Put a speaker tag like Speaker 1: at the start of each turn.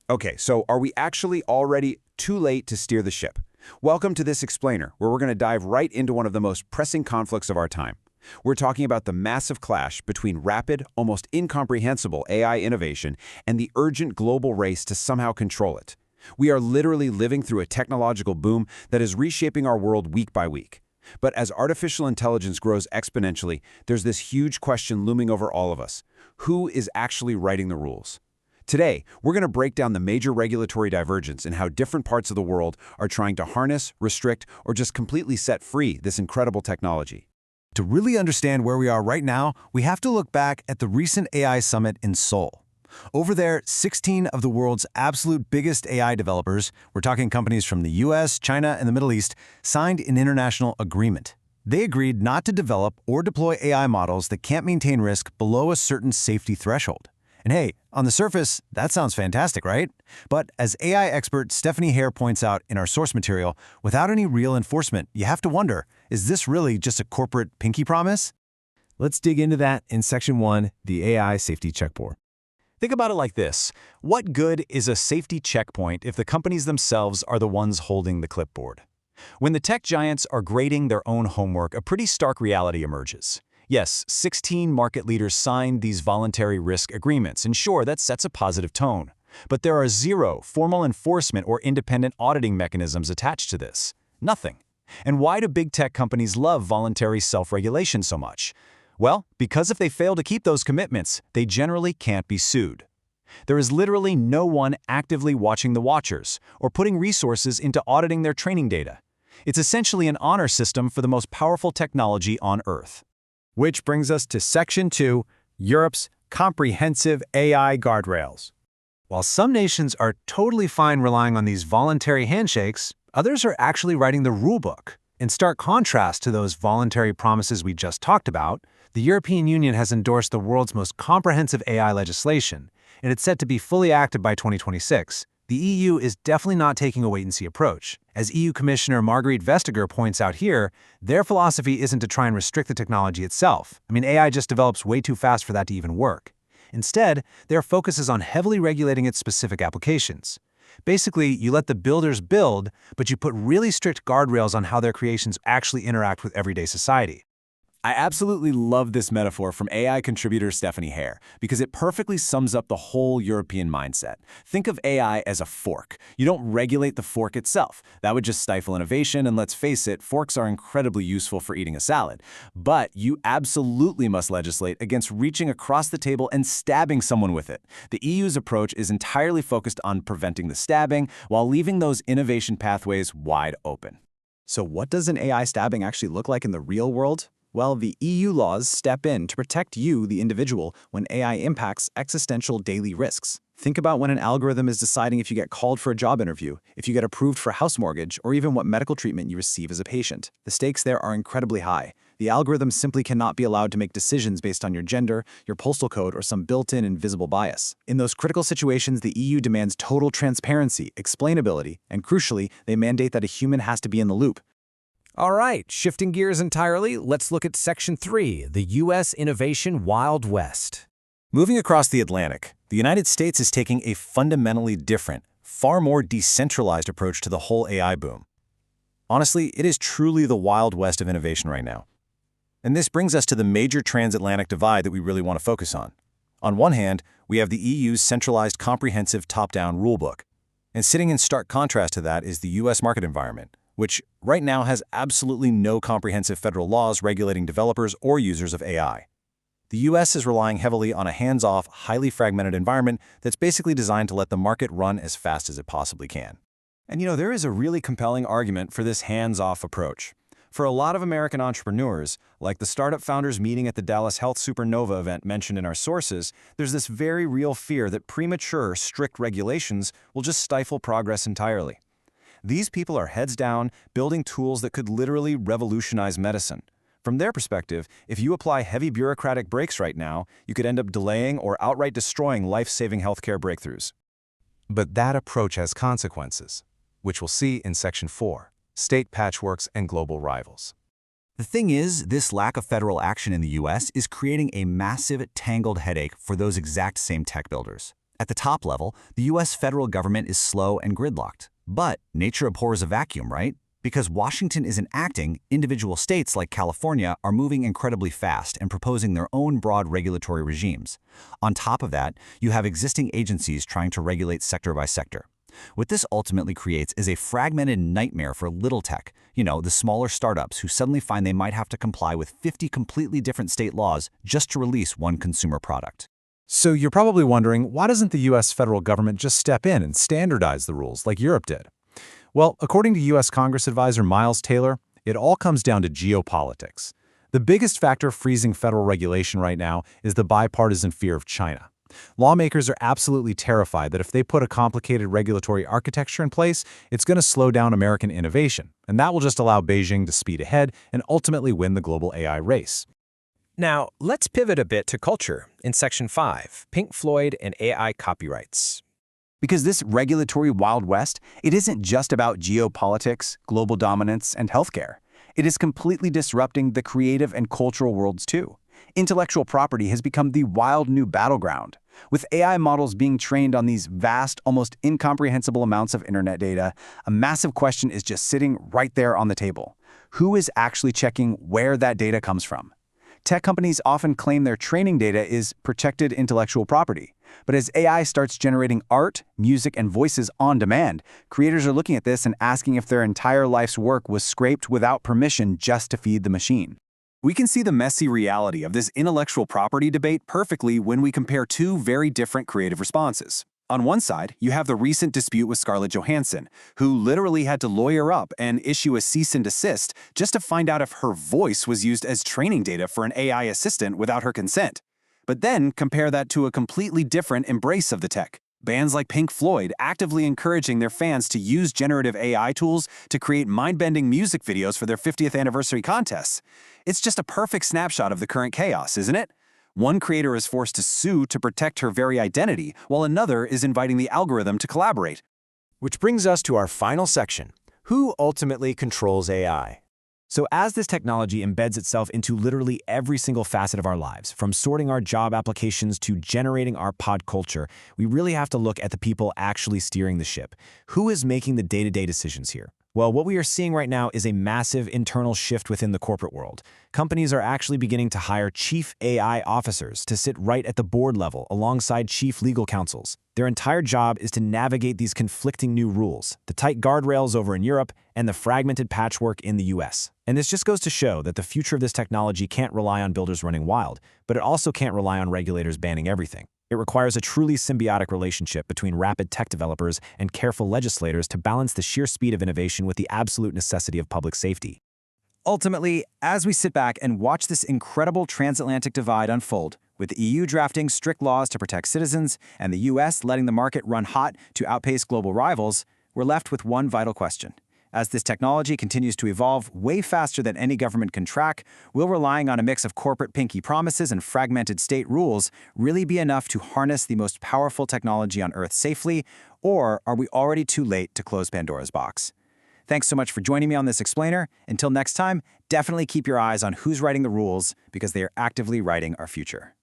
Speaker 1: Okay, so are we actually already too late to steer the ship? Welcome to this explainer, where we're going to dive right into one of the most pressing conflicts of our time. We're talking about the massive clash between rapid, almost incomprehensible AI innovation and the urgent global race to somehow control it. We are literally living through a technological boom that is reshaping our world week by week. But as artificial intelligence grows exponentially, there's this huge question looming over all of us. Who is actually writing the rules? Today, we're going to break down the major regulatory divergence and how different parts of the world are trying to harness, restrict, or just completely set free this incredible technology.
Speaker 2: To really understand where we are right now, we have to look back at the recent AI summit in Seoul. Over there, 16 of the world's absolute biggest AI developers, we're talking companies from the US, China, and the Middle East, signed an international agreement. They agreed not to develop or deploy AI models that can't maintain risk below a certain safety threshold. And hey, on the surface, that sounds fantastic, right? But as AI expert Stephanie Hare points out in our source material, without any real enforcement, you have to wonder, is this really just a corporate pinky promise?
Speaker 3: Let's dig into that in Section 1, the AI Safety Checkpoint.
Speaker 4: Think about it like this. What good is a safety checkpoint if the companies themselves are the ones holding the clipboard? When the tech giants are grading their own homework, a pretty stark reality emerges. Yes, 16 market leaders signed these voluntary risk agreements, and sure, that sets a positive tone. But there are zero formal enforcement or independent auditing mechanisms attached to this. Nothing. And why do big tech companies love voluntary self-regulation so much? Well, because if they fail to keep those commitments, they generally can't be sued. There is literally no one actively watching the watchers or putting resources into auditing their training data. It's essentially an honor system for the most powerful technology on Earth.
Speaker 3: Which brings us to Section 2, Europe's comprehensive AI guardrails.
Speaker 2: While some nations are totally fine relying on these voluntary handshakes, others are actually writing the rulebook. In stark contrast to those voluntary promises we just talked about, the European Union has endorsed the world's most comprehensive AI legislation, and it's set to be fully active by 2026. The EU is definitely not taking a wait-and-see approach. As EU Commissioner Margrethe Vestager points out here, their philosophy isn't to try and restrict the technology itself. AI just develops way too fast for that to even work. Instead, their focus is on heavily regulating its specific applications. Basically, you let the builders build, but you put really strict guardrails on how their creations actually interact with everyday society.
Speaker 1: I absolutely love this metaphor from AI contributor Stephanie Hare because it perfectly sums up the whole European mindset. Think of AI as a fork. You don't regulate the fork itself. That would just stifle innovation, and let's face it, forks are incredibly useful for eating a salad. But you absolutely must legislate against reaching across the table and stabbing someone with it. The EU's approach is entirely focused on preventing the stabbing while leaving those innovation pathways wide open.
Speaker 4: So what does an AI stabbing actually look like in the real world? Well, the EU laws step in to protect you, the individual, when AI impacts existential daily risks. Think about when an algorithm is deciding if you get called for a job interview, if you get approved for a house mortgage, or even what medical treatment you receive as a patient. The stakes there are incredibly high. The algorithm simply cannot be allowed to make decisions based on your gender, your postal code, or some built-in invisible bias. In those critical situations, the EU demands total transparency, explainability, and crucially, they mandate that a human has to be in the loop.
Speaker 3: All right, shifting gears entirely, let's look at Section 3, the U.S. Innovation Wild West.
Speaker 2: Moving across the Atlantic, the United States is taking a fundamentally different, far more decentralized approach to the whole AI boom. Honestly, it is truly the Wild West of innovation right now. And this brings us to the major transatlantic divide that we really want to focus on. On one hand, we have the EU's centralized comprehensive top-down rulebook. And sitting in stark contrast to that is the U.S. market environment, which right now has absolutely no comprehensive federal laws regulating developers or users of AI. The US is relying heavily on a hands-off, highly fragmented environment that's basically designed to let the market run as fast as it possibly can.
Speaker 1: And there is a really compelling argument for this hands-off approach. For a lot of American entrepreneurs, like the startup founders meeting at the Dallas Health Supernova event mentioned in our sources, there's this very real fear that premature, strict regulations will just stifle progress entirely. These people are heads down, building tools that could literally revolutionize medicine. From their perspective, if you apply heavy bureaucratic brakes right now, you could end up delaying or outright destroying life-saving healthcare breakthroughs.
Speaker 2: But that approach has consequences, which we'll see in Section 4, State Patchworks and Global Rivals.
Speaker 5: The thing is, this lack of federal action in the US is creating a massive, tangled headache for those exact same tech builders. At the top level, the US federal government is slow and gridlocked. But nature abhors a vacuum, right? Because Washington isn't acting, individual states like California are moving incredibly fast and proposing their own broad regulatory regimes. On top of that, you have existing agencies trying to regulate sector by sector. What this ultimately creates is a fragmented nightmare for little tech, the smaller startups who suddenly find they might have to comply with 50 completely different state laws just to release one consumer product.
Speaker 2: So you're probably wondering, why doesn't the US federal government just step in and standardize the rules like Europe did? Well, according to US Congress advisor Miles Taylor, it all comes down to geopolitics. The biggest factor freezing federal regulation right now is the bipartisan fear of China. Lawmakers are absolutely terrified that if they put a complicated regulatory architecture in place, it's going to slow down American innovation, and that will just allow Beijing to speed ahead and ultimately win the global AI race.
Speaker 3: Now, let's pivot a bit to culture in Section 5, Pink Floyd and AI copyrights.
Speaker 1: Because this regulatory Wild West, it isn't just about geopolitics, global dominance, and healthcare. It is completely disrupting the creative and cultural worlds too. Intellectual property has become the wild new battleground. With AI models being trained on these vast, almost incomprehensible amounts of internet data, a massive question is just sitting right there on the table. Who is actually checking where that data comes from? Tech companies often claim their training data is protected intellectual property. But as AI starts generating art, music, and voices on demand, creators are looking at this and asking if their entire life's work was scraped without permission just to feed the machine. We can see the messy reality of this intellectual property debate perfectly when we compare two very different creative responses. On one side, you have the recent dispute with Scarlett Johansson, who literally had to lawyer up and issue a cease and desist just to find out if her voice was used as training data for an AI assistant without her consent. But then compare that to a completely different embrace of the tech. Bands like Pink Floyd actively encouraging their fans to use generative AI tools to create mind-bending music videos for their 50th anniversary contests. It's just a perfect snapshot of the current chaos, isn't it? One creator is forced to sue to protect her very identity, while another is inviting the algorithm to collaborate.
Speaker 3: Which brings us to our final section, who ultimately controls AI?
Speaker 1: So as this technology embeds itself into literally every single facet of our lives, from sorting our job applications to generating our pod culture, we really have to look at the people actually steering the ship. Who is making the day-to-day decisions here? Well, what we are seeing right now is a massive internal shift within the corporate world. Companies are actually beginning to hire chief AI officers to sit right at the board level alongside chief legal counsels. Their entire job is to navigate these conflicting new rules, the tight guardrails over in Europe, and the fragmented patchwork in the US. And this just goes to show that the future of this technology can't rely on builders running wild, but it also can't rely on regulators banning everything. It requires a truly symbiotic relationship between rapid tech developers and careful legislators to balance the sheer speed of innovation with the absolute necessity of public safety.
Speaker 5: Ultimately, as we sit back and watch this incredible transatlantic divide unfold, with the EU drafting strict laws to protect citizens and the US letting the market run hot to outpace global rivals, we're left with one vital question. As this technology continues to evolve way faster than any government can track, will relying on a mix of corporate pinky promises and fragmented state rules really be enough to harness the most powerful technology on Earth safely, or are we already too late to close Pandora's box? Thanks so much for joining me on this explainer. Until next time, definitely keep your eyes on who's writing the rules, because they are actively writing our future.